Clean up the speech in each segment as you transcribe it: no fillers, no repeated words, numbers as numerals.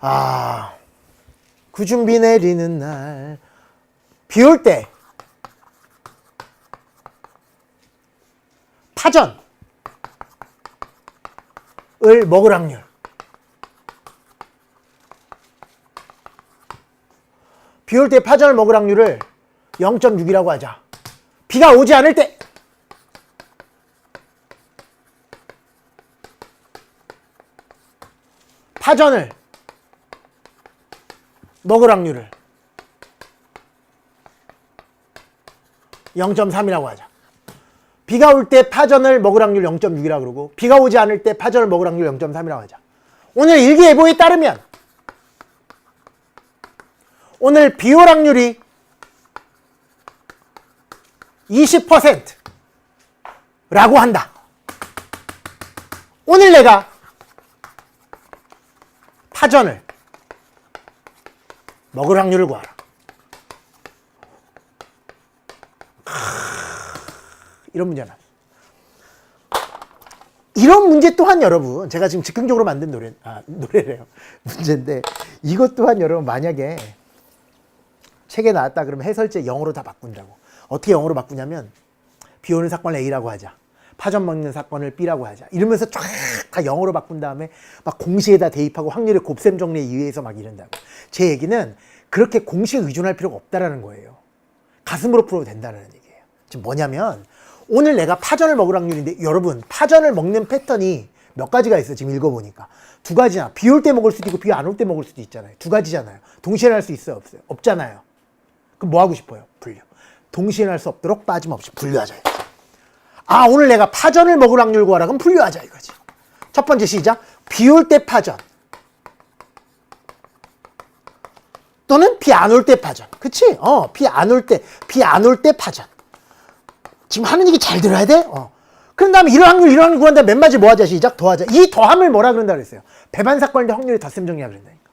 아, 구준비 내리는 날. 비 올 때 파전을 먹을 확률. 비 올 때 파전을 먹을 확률을 0.6이라고 하자. 비가 오지 않을 때 파전을 먹을 확률을 0.3이라고 하자. 비가 올 때 파전을 먹을 확률 0.6이라고 그러고 비가 오지 않을 때 파전을 먹을 확률 0.3이라고 하자. 오늘 일기예보에 따르면 오늘 비 올 확률이 20%라고 한다. 오늘 내가 파전을 먹을 확률을 구하라. 이런 문제 나왔어. 이런 문제 또한 여러분, 제가 지금 즉흥적으로 만든 노래래요. 문제인데 이것 또한 여러분 만약에 책에 나왔다 그러면 해설제 영어로 다 바꾼다고. 어떻게 영어로 바꾸냐면 비 오는 사건을 A라고 하자. 파전 먹는 사건을 B라고 하자. 이러면서 쫙 다 영어로 바꾼 다음에 막 공식에다 대입하고 확률의 곱셈 정리에 의해서 막 이런다고. 제 얘기는 그렇게 공식에 의존할 필요가 없다라는 거예요. 가슴으로 풀어도 된다는 얘기예요. 지금 뭐냐면 오늘 내가 파전을 먹을 확률인데 여러분 파전을 먹는 패턴이 몇 가지가 있어요. 지금 읽어보니까. 두 가지나. 비 올 때 먹을 수도 있고 비 안 올 때 먹을 수도 있잖아요. 두 가지잖아요. 동시에 할 수 있어요? 없어요? 없잖아요. 그럼 뭐 하고 싶어요? 분류. 동시에 할 수 없도록 빠짐없이 분류하자. 아, 오늘 내가 파전을 먹을 확률 구하라. 그럼 분류하자 이거지. 첫 번째 시작. 비 올 때 파전 또는 비 안 올 때 파전. 그치? 비 안 올 때 파전. 지금 하는 얘기 잘 들어야 돼? 그런 다음에 이런 확률 구한 다음에 맨 마지막에 뭐 하자? 시작. 더하자. 이 더함을 뭐라 그런다 그랬어요? 배반 사건인데 확률의 덧셈 정리라 그런다니까.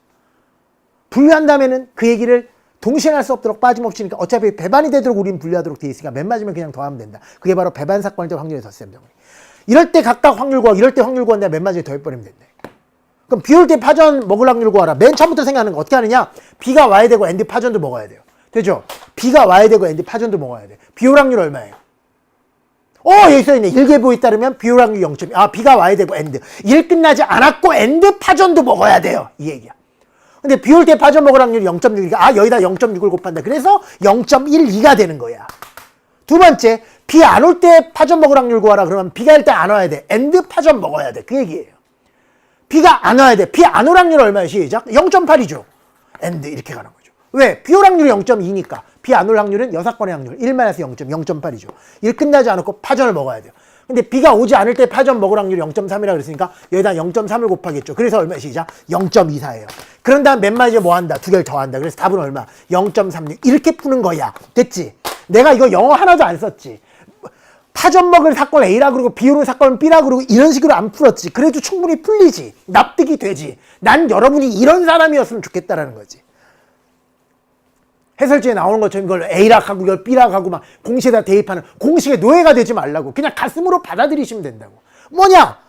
분류한 다음에는 그 얘기를 동시에 할 수 없도록 빠짐없이니까 어차피 배반이 되도록 우리는 분류하도록 돼 있으니까 맨 마지막에 그냥 더하면 된다. 그게 바로 배반 사건일 때 확률의 덧셈 정리. 이럴 때 각각 확률 구하고 이럴 때 확률 구한다 맨 마지막에 더해버리면 된다. 그럼 비 올 때 파전 먹을 확률 구하라. 맨 처음부터 생각하는 거 어떻게 하느냐? 비가 와야 되고 엔드 파전도 먹어야 돼요. 되죠? 비가 와야 되고 엔드 파전도 먹어야 돼. 비 올 확률 얼마예요? 여기 써있네. 일기예보에 따르면 비 올 확률 0.2. 아, 비가 와야 되고 엔드. 일 끝나지 않았고 엔드 파전도 먹어야 돼요. 이 얘기야. 근데 비 올 때 파전 먹을 확률이 0.6이니까 아, 여기다 0.6을 곱한다. 그래서 0.12가 되는 거야. 두 번째, 비 안 올 때 파전 먹을 확률 구하라. 그러면 비가 일단 안 와야 돼. 엔드 파전 먹어야 돼. 그 얘기예요. 비가 안 와야 돼. 비 안 올 확률 얼마예요? 시작. 0.8이죠. 엔드 이렇게 가는 거죠. 왜? 비 올 확률이 0.2니까 비 안 올 확률은 6건의 확률 1-0.8이죠. 일 끝나지 않았고 파전을 먹어야 돼요. 근데 비가 오지 않을 때 파전 먹을 확률이 0.3이라 그랬으니까 여기다 0.3을 곱하겠죠. 그래서 얼마? 시작. 0.24예요. 그런 다음 맨 마지막에 뭐 한다? 두 개를 더한다. 그래서 답은 얼마? 0.36. 이렇게 푸는 거야. 됐지? 내가 이거 영어 하나도 안 썼지. 파전 먹을 사건 A라 그러고 비 오는 사건 B라 그러고 이런 식으로 안 풀었지. 그래도 충분히 풀리지. 납득이 되지. 난 여러분이 이런 사람이었으면 좋겠다라는 거지. 해설지에 나오는 것처럼 이걸 A락 하고 이걸 B락 하고 막 공식에다 대입하는 공식의 노예가 되지 말라고. 그냥 가슴으로 받아들이시면 된다고. 뭐냐?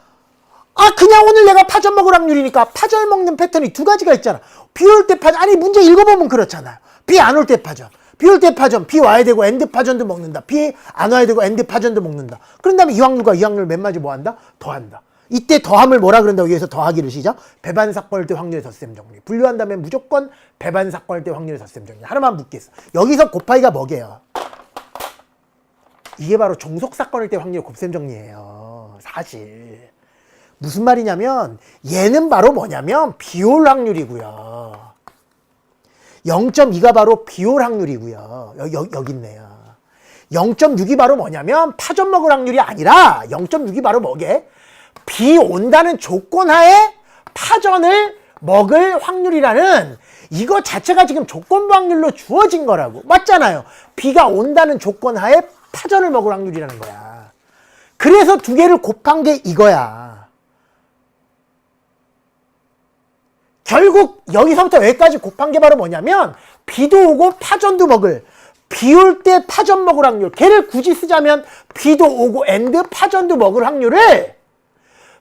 아, 그냥 오늘 내가 파전 먹을 확률이니까 파전 먹는 패턴이 두 가지가 있잖아. 비 올 때 파전. 아니, 문제 읽어보면 그렇잖아요. 비 안 올 때 파전. 비 올 때 파전. 비 와야 되고 엔드 파전도 먹는다. 비 안 와야 되고 엔드 파전도 먹는다. 그런 다음에 이 확률과 이 확률 맨 마지막에 뭐 한다? 더한다. 이때 더함을 뭐라 그런다고 여기서 더하기를 시작. 배반 사건일 때 확률의 덧셈 정리. 분류한 다음에 무조건 배반 사건일 때 확률의 덧셈 정리. 하나만 묻겠어. 여기서 곱하기가 뭐게요? 이게 바로 종속 사건일 때 확률의 곱셈 정리예요. 사실. 무슨 말이냐면 얘는 바로 뭐냐면 비 올 확률이고요. 0.2가 바로 비 올 확률이고요. 여기 있네요. 0.6이 바로 뭐냐면 파전 먹을 확률이 아니라 0.6이 바로 뭐게? 비 온다는 조건 하에 파전을 먹을 확률이라는 이거 자체가 지금 조건부 확률로 주어진 거라고. 맞잖아요. 비가 온다는 조건 하에 파전을 먹을 확률이라는 거야. 그래서 두 개를 곱한 게 이거야. 결국 여기서부터 여기까지 곱한 게 바로 뭐냐면 비도 오고 파전도 먹을 비 올 때 파전 먹을 확률. 걔를 굳이 쓰자면 비도 오고 엔드 파전도 먹을 확률을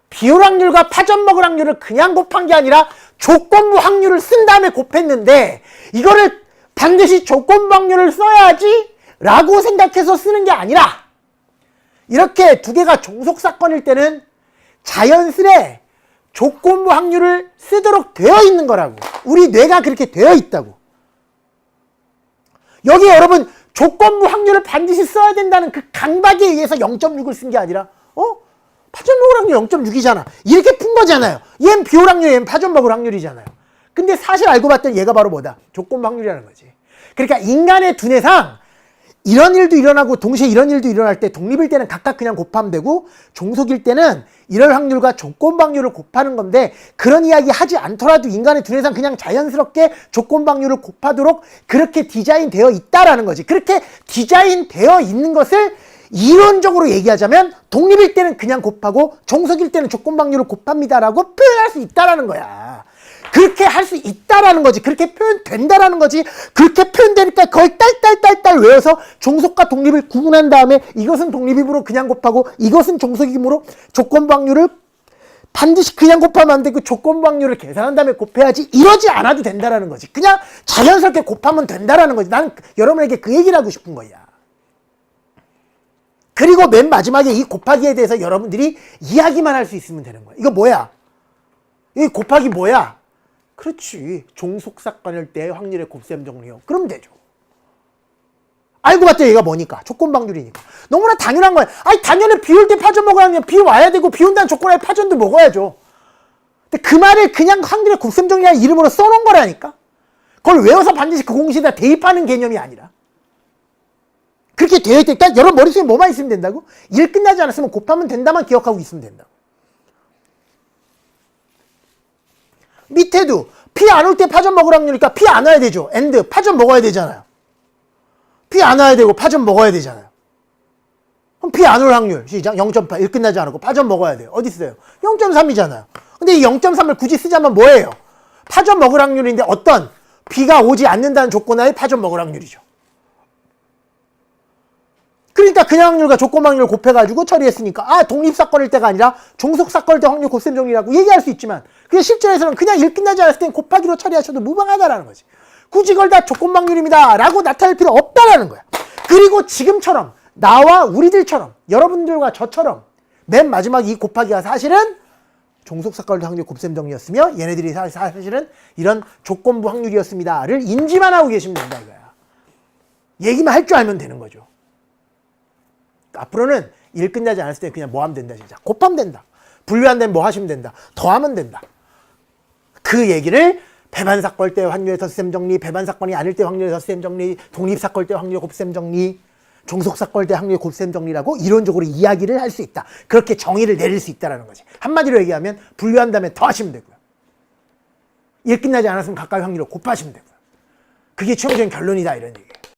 비 올 확률과 파전 먹을 확률을 그냥 곱한 게 아니라 조건부 확률을 쓴 다음에 곱했는데 이거를 반드시 조건부 확률을 써야지 라고 생각해서 쓰는 게 아니라 이렇게 두 개가 종속사건일 때는 자연스레 조건부 확률을 쓰도록 되어 있는 거라고. 우리 뇌가 그렇게 되어 있다고. 여기 여러분 조건부 확률을 반드시 써야 된다는 그 강박에 의해서 0.6을 쓴 게 아니라 파전 먹을 확률 0.6이잖아. 이렇게 푼 거잖아요. 얘는 비올 확률, 얘는 파전 먹을 확률이잖아요. 근데 사실 알고 봤더니 얘가 바로 뭐다? 조건부 확률이라는 거지. 그러니까 인간의 두뇌상 이런 일도 일어나고 동시에 이런 일도 일어날 때 독립일 때는 각각 그냥 곱하면 되고 종속일 때는 이럴 확률과 조건부 확률을 곱하는 건데 그런 이야기 하지 않더라도 인간의 두뇌상 그냥 자연스럽게 조건부 확률을 곱하도록 그렇게 디자인되어 있다라는 거지. 그렇게 디자인되어 있는 것을 이론적으로 얘기하자면 독립일 때는 그냥 곱하고 종속일 때는 조건부 확률을 곱합니다라고 표현할 수 있다라는 거야. 그렇게 할 수 있다라는 거지. 그렇게 표현된다라는 거지. 그렇게 표현되니까 거의 딸딸딸딸 외워서 종속과 독립을 구분한 다음에 이것은 독립이므로 그냥 곱하고 이것은 종속이므로 조건부 확률을 반드시 그냥 곱하면 안 되고 조건부 확률을 계산한 다음에 곱해야지 이러지 않아도 된다라는 거지. 그냥 자연스럽게 곱하면 된다라는 거지. 나는 여러분에게 그 얘기를 하고 싶은 거야. 그리고 맨 마지막에 이 곱하기에 대해서 여러분들이 이야기만 할 수 있으면 되는 거야. 이거 뭐야? 이 곱하기 뭐야? 그렇지. 종속사건일 때 확률의 곱셈 정리요. 그럼 되죠. 알고 봤더니 얘가 뭐니까? 조건부 확률이니까. 너무나 당연한 거야. 아니 당연히 비 올 때 파전 먹어야 하면 비 와야 되고 비 온다는 조건에 파전도 먹어야죠. 근데 그 말을 그냥 확률의 곱셈 정리라는 이름으로 써놓은 거라니까. 그걸 외워서 반드시 그 공식에다 대입하는 개념이 아니라. 그렇게 되어 있으니까 여러분 머릿속에 뭐만 있으면 된다고? 일 끝나지 않았으면 곱하면 된다만 기억하고 있으면 된다고. 밑에도 피 안 올 때 파전 먹을 확률이니까 피 안 와야 되죠. 엔드 파전 먹어야 되잖아요. 피 안 와야 되고 파전 먹어야 되잖아요. 그럼 피 안 올 확률 시작 0.8 일 끝나지 않았고 파전 먹어야 돼요. 어디 있어요? 0.3이잖아요. 근데 이 0.3을 굳이 쓰자면 뭐예요? 파전 먹을 확률인데 어떤 비가 오지 않는다는 조건하에 파전 먹을 확률이죠. 그러니까 그냥 확률과 조건 확률을 곱해가지고 처리했으니까 독립사건일 때가 아니라 종속사건일 때 확률 곱셈 정리라고 얘기할 수 있지만 그게 실전에서는 그냥 일 끝나지 않았을 땐 곱하기로 처리하셔도 무방하다라는 거지. 굳이 그걸 다 조건 확률입니다 라고 나타낼 필요 없다라는 거야. 그리고 지금처럼 나와 우리들처럼 여러분들과 저처럼 맨 마지막 이 곱하기가 사실은 종속사건일 때 확률 곱셈 정리였으며 얘네들이 사실은 이런 조건부 확률이었습니다를 인지만 하고 계시면 된다 이거야. 얘기만 할 줄 알면 되는 거죠. 앞으로는 일 끝나지 않았을 때 그냥 뭐 하면 된다 진짜. 곱하면 된다. 분류한 다음에 뭐 하시면 된다. 더하면 된다. 그 얘기를 배반사건일 때 확률의 덧셈 정리, 배반사건이 아닐 때 확률의 덧셈 정리, 독립사건일 때 확률의 곱셈 정리, 종속사건일 때 확률의 곱셈 정리라고 이론적으로 이야기를 할 수 있다. 그렇게 정의를 내릴 수 있다는 거지. 한마디로 얘기하면 분류한 다음에 더하시면 되고요. 일 끝나지 않았으면 가까이 확률을 곱하시면 되고요. 그게 최종적인 결론이다 이런 얘기예요.